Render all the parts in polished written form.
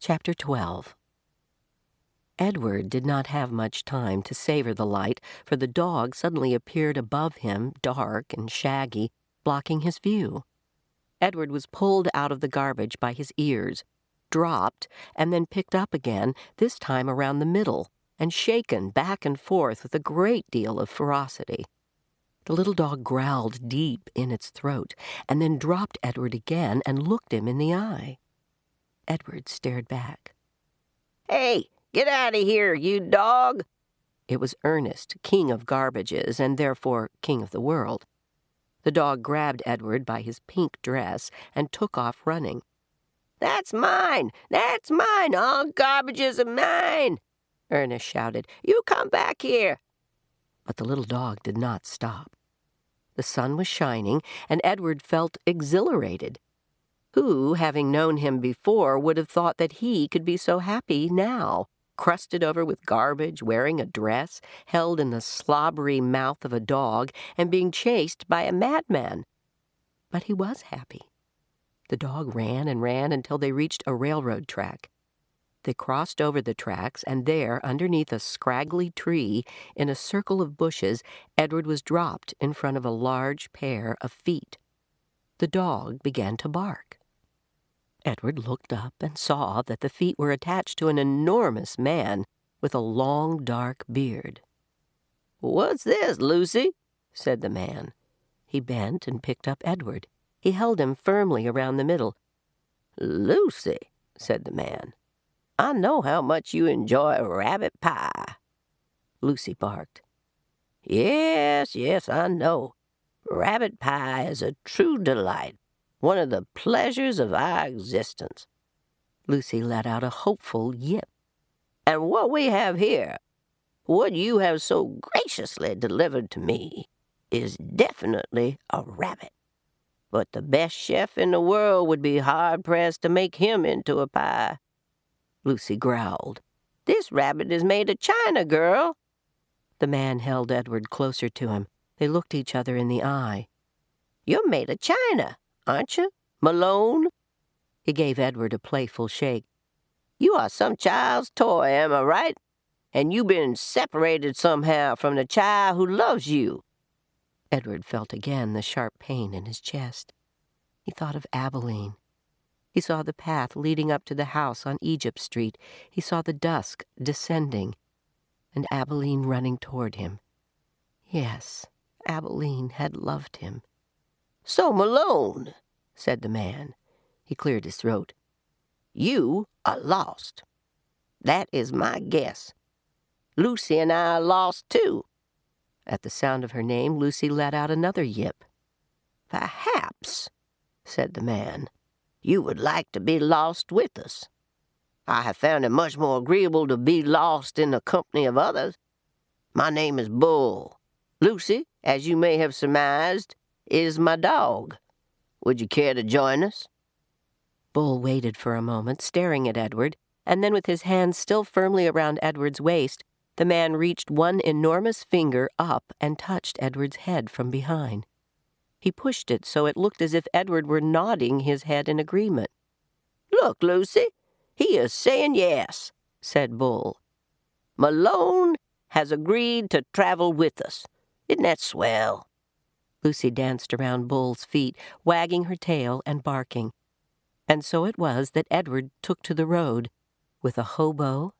Chapter 12. Edward did not have much time to savor the light, for the dog suddenly appeared above him, dark and shaggy, blocking his view. Edward was pulled out of the garbage by his ears, dropped, and then picked up again, this time around the middle, and shaken back and forth with a great deal of ferocity. The little dog growled deep in its throat, and then dropped Edward again and looked him in the eye. Edward stared back. "Hey, get out of here, you dog!" It was Ernest, king of garbages, and therefore king of the world. The dog grabbed Edward by his pink dress and took off running. "That's mine! That's mine! All garbages are mine!" Ernest shouted. "You come back here!" But the little dog did not stop. The sun was shining, and Edward felt exhilarated. Who, having known him before, would have thought that he could be so happy now, crusted over with garbage, wearing a dress, held in the slobbery mouth of a dog, and being chased by a madman? But he was happy. The dog ran and ran until they reached a railroad track. They crossed over the tracks, and there, underneath a scraggly tree, in a circle of bushes, Edward was dropped in front of a large pair of feet. The dog began to bark. Edward looked up and saw that the feet were attached to an enormous man with a long, dark beard. "What's this, Lucy?" said the man. He bent and picked up Edward. He held him firmly around the middle. "Lucy," said the man, "I know how much you enjoy rabbit pie." Lucy barked. Yes, I know. Rabbit pie is a true delight, one of the pleasures of our existence." Lucy let out a hopeful yip. "And what we have here, what you have so graciously delivered to me, is definitely a rabbit. But the best chef in the world would be hard-pressed to make him into a pie." Lucy growled. "This rabbit is made of china, girl." The man held Edward closer to him. They looked each other in the eye. "You're made of china, aren't you, Malone?" He gave Edward a playful shake. "You are some child's toy, am I right? And you been separated somehow from the child who loves you." Edward felt again the sharp pain in his chest. He thought of Abilene. He saw the path leading up to the house on Egypt Street. He saw the dusk descending, and Abilene running toward him. Yes, Abilene had loved him. "So, Malone," said the man. He cleared his throat. "You are lost. That is my guess. Lucy and I are lost, too." At the sound of her name, Lucy let out another yip. "Perhaps," said the man, "you would like to be lost with us. I have found it much more agreeable to be lost in the company of others. My name is Bull. Lucy, as you may have surmised, is my dog. Would you care to join us?" Bull waited for a moment, staring at Edward, and then with his hands still firmly around Edward's waist, the man reached one enormous finger up and touched Edward's head from behind. He pushed it so it looked as if Edward were nodding his head in agreement. "Look, Lucy, he is saying yes," said Bull. "Malone has agreed to travel with us. Isn't that swell?" Lucy danced around Bull's feet, wagging her tail and barking. And so it was that Edward took to the road with a hobo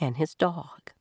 and his dog.